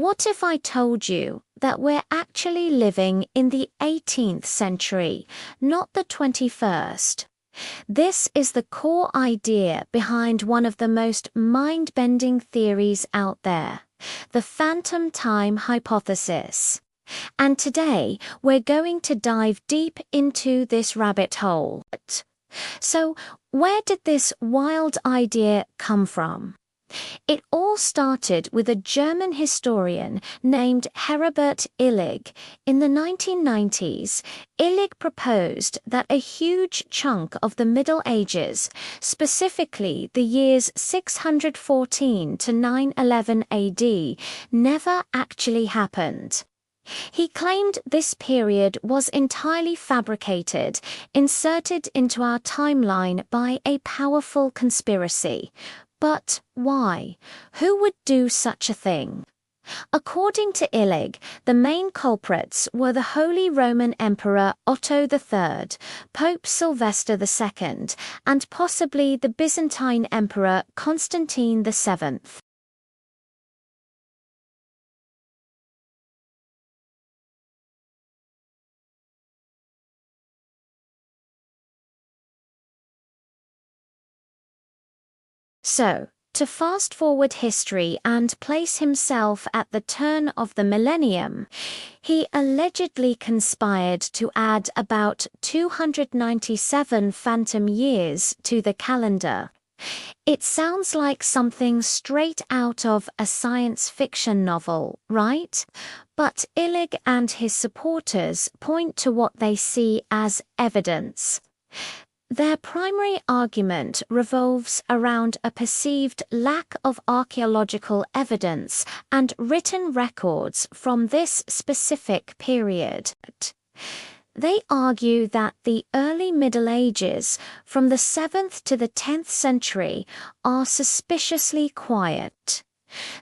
What if I told you that we're actually living in the 18th century, not the 21st? This is the core idea behind one of the most mind-bending theories out there, the phantom time hypothesis. And today, we're going to dive deep into this rabbit hole. So, where did this wild idea come from? It all started with a German historian named Heribert Illig. In the 1990s, Illig proposed that a huge chunk of the Middle Ages, specifically the years 614 to 911 AD, never actually happened. He claimed this period was entirely fabricated, inserted into our timeline by a powerful conspiracy. But why? Who would do such a thing? According to Illig, the main culprits were the Holy Roman Emperor Otto III, Pope Sylvester II, and possibly the Byzantine Emperor Constantine VII. So, to fast-forward history and place himself at the turn of the millennium, he allegedly conspired to add about 297 phantom years to the calendar. It sounds like something straight out of a science fiction novel, right? But Illig and his supporters point to what they see as evidence. Their primary argument revolves around a perceived lack of archaeological evidence and written records from this specific period. They argue that the early Middle Ages, from the 7th to the 10th century, are suspiciously quiet.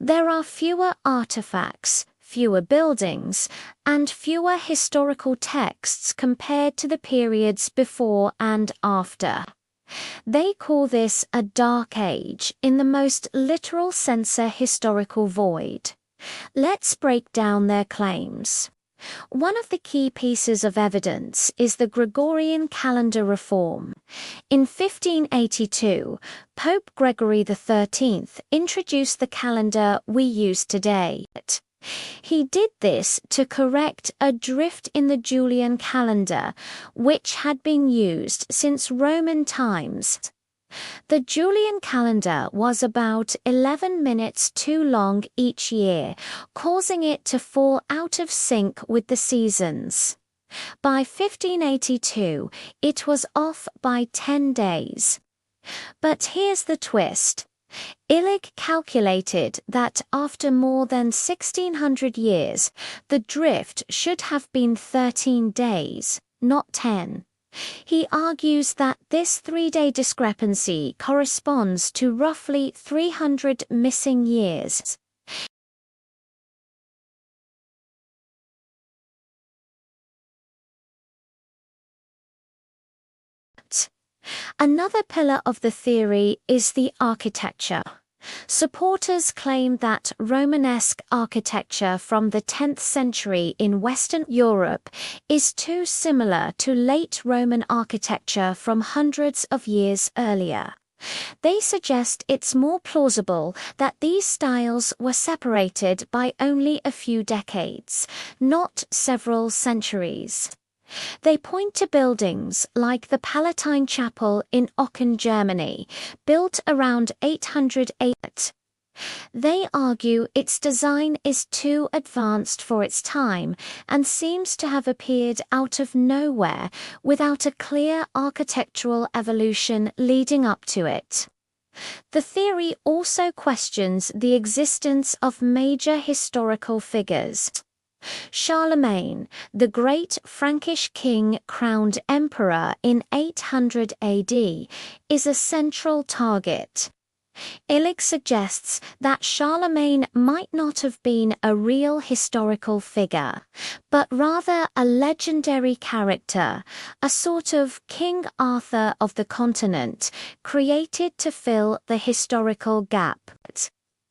There are fewer artifacts, fewer buildings, and fewer historical texts compared to the periods before and after. They call this a dark age in the most literal sense, a historical void. Let's break down their claims. One of the key pieces of evidence is the Gregorian calendar reform. In 1582, Pope Gregory XIII introduced the calendar we use today. He did this to correct a drift in the Julian calendar, which had been used since Roman times. The Julian calendar was about 11 minutes too long each year, causing it to fall out of sync with the seasons. By 1582, it was off by 10 days. But here's the twist. Illig calculated that after more than 1600 years, the drift should have been 13 days, not 10. He argues that this 3-day discrepancy corresponds to roughly 300 missing years. Another pillar of the theory is the architecture. Supporters claim that Romanesque architecture from the 10th century in Western Europe is too similar to late Roman architecture from hundreds of years earlier. They suggest it's more plausible that these styles were separated by only a few decades, not several centuries. They point to buildings like the Palatine Chapel in Aachen, Germany, built around 808. They argue its design is too advanced for its time and seems to have appeared out of nowhere without a clear architectural evolution leading up to it. The theory also questions the existence of major historical figures. Charlemagne, the great Frankish king crowned emperor in 800 AD, is a central target. Illig suggests that Charlemagne might not have been a real historical figure, but rather a legendary character, a sort of King Arthur of the continent, created to fill the historical gap.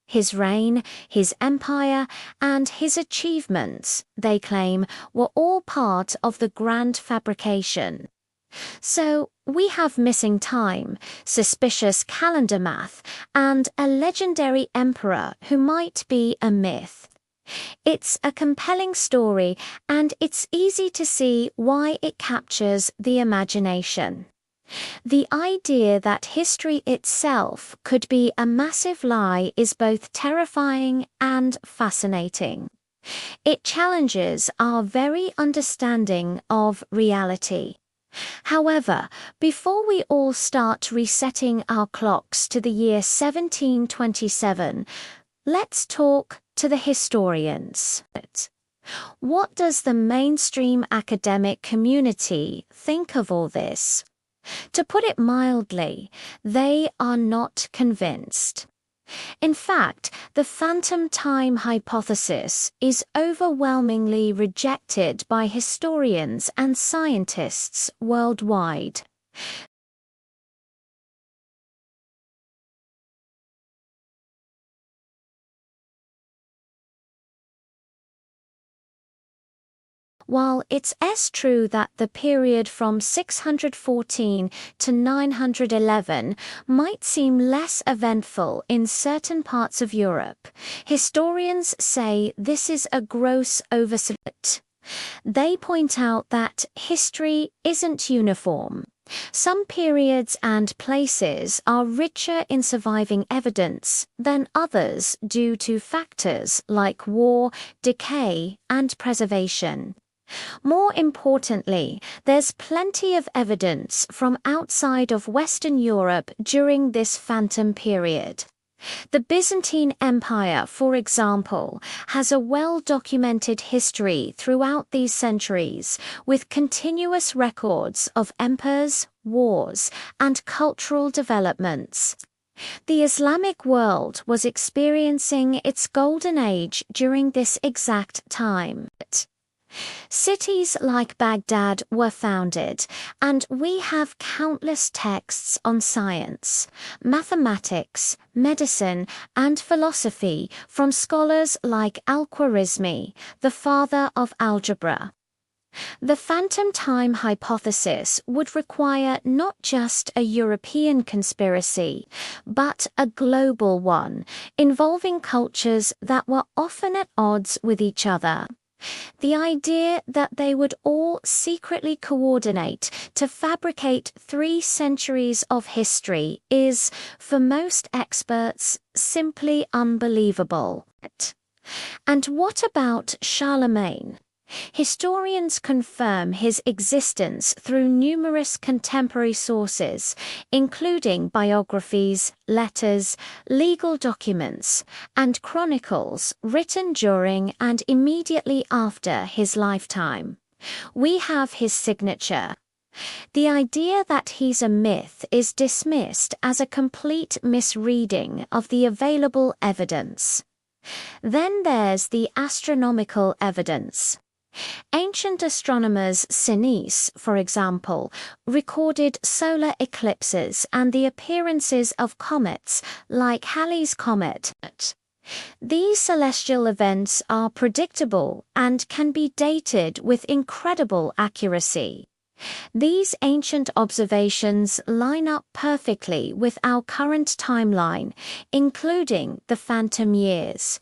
His reign, his empire, and his achievements, they claim, were all part of the grand fabrication. So, we have missing time, suspicious calendar math, and a legendary emperor who might be a myth. It's a compelling story, and it's easy to see why it captures the imagination. The idea that history itself could be a massive lie is both terrifying and fascinating. It challenges our very understanding of reality. However, before we all start resetting our clocks to the year 1727, let's talk to the historians. What does the mainstream academic community think of all this? To put it mildly, they are not convinced. In fact, the phantom time hypothesis is overwhelmingly rejected by historians and scientists worldwide. While it's true that the period from 614 to 911 might seem less eventful in certain parts of Europe, historians say this is a gross oversight. They point out that history isn't uniform. Some periods and places are richer in surviving evidence than others due to factors like war, decay, and preservation. More importantly, there's plenty of evidence from outside of Western Europe during this phantom period. The Byzantine Empire, for example, has a well-documented history throughout these centuries, with continuous records of emperors, wars, and cultural developments. The Islamic world was experiencing its golden age during this exact time. Cities like Baghdad were founded, and we have countless texts on science, mathematics, medicine, and philosophy from scholars like Al-Khwarizmi, the father of algebra. The phantom time hypothesis would require not just a European conspiracy, but a global one, involving cultures that were often at odds with each other. The idea that they would all secretly coordinate to fabricate 3 centuries of history is, for most experts, simply unbelievable. And what about Charlemagne? Historians confirm his existence through numerous contemporary sources, including biographies, letters, legal documents, and chronicles written during and immediately after his lifetime. We have his signature. The idea that he's a myth is dismissed as a complete misreading of the available evidence. Then there's the astronomical evidence. Ancient astronomers Sinis, for example, recorded solar eclipses and the appearances of comets like Halley's Comet. These celestial events are predictable and can be dated with incredible accuracy. These ancient observations line up perfectly with our current timeline, including the phantom years.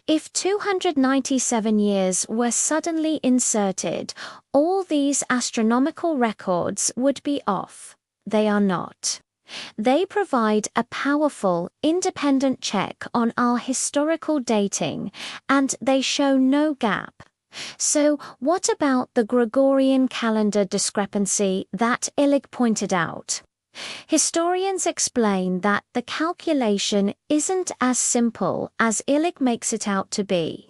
If 297 years were suddenly inserted, all these astronomical records would be off. They are not. They provide a powerful, independent check on our historical dating, and they show no gap. So, what about the Gregorian calendar discrepancy that Illig pointed out? Historians explain that the calculation isn't as simple as Illig makes it out to be.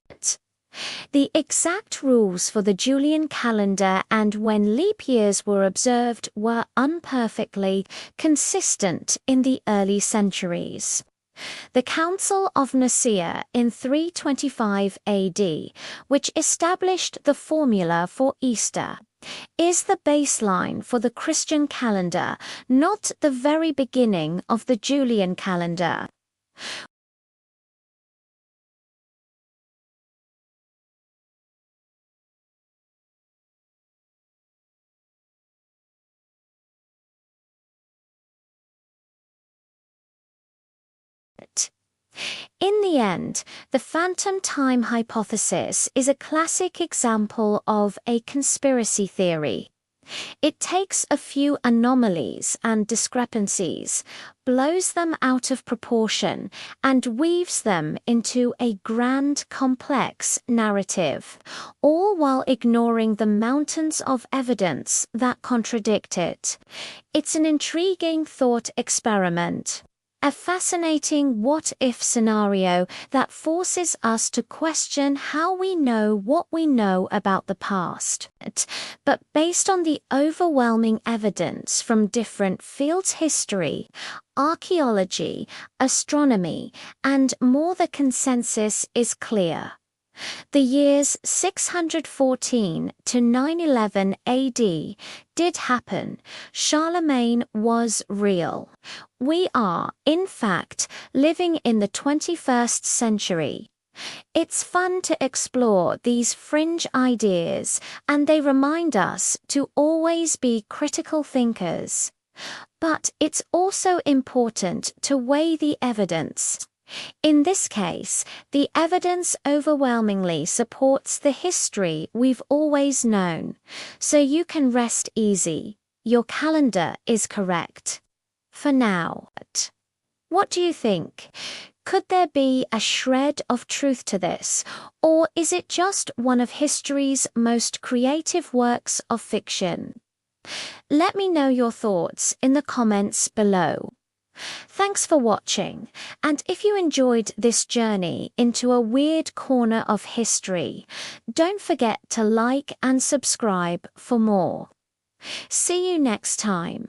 The exact rules for the Julian calendar and when leap years were observed were imperfectly consistent in the early centuries. The Council of Nicaea in 325 AD, which established the formula for Easter, is the baseline for the Christian calendar, not the very beginning of the Julian calendar. In the end, the phantom time hypothesis is a classic example of a conspiracy theory. It takes a few anomalies and discrepancies, blows them out of proportion, and weaves them into a grand, complex narrative, all while ignoring the mountains of evidence that contradict it. It's an intriguing thought experiment. A fascinating what-if scenario that forces us to question how we know what we know about the past. But based on the overwhelming evidence from different fields, history, archaeology, astronomy, and more, the consensus is clear. The years 614 to 911 AD did happen. Charlemagne was real. We are, in fact, living in the 21st century. It's fun to explore these fringe ideas, and they remind us to always be critical thinkers. But it's also important to weigh the evidence. In this case, the evidence overwhelmingly supports the history we've always known, so you can rest easy. Your calendar is correct. For now. What do you think? Could there be a shred of truth to this, or is it just one of history's most creative works of fiction? Let me know your thoughts in the comments below. Thanks for watching, and if you enjoyed this journey into a weird corner of history, don't forget to like and subscribe for more. See you next time.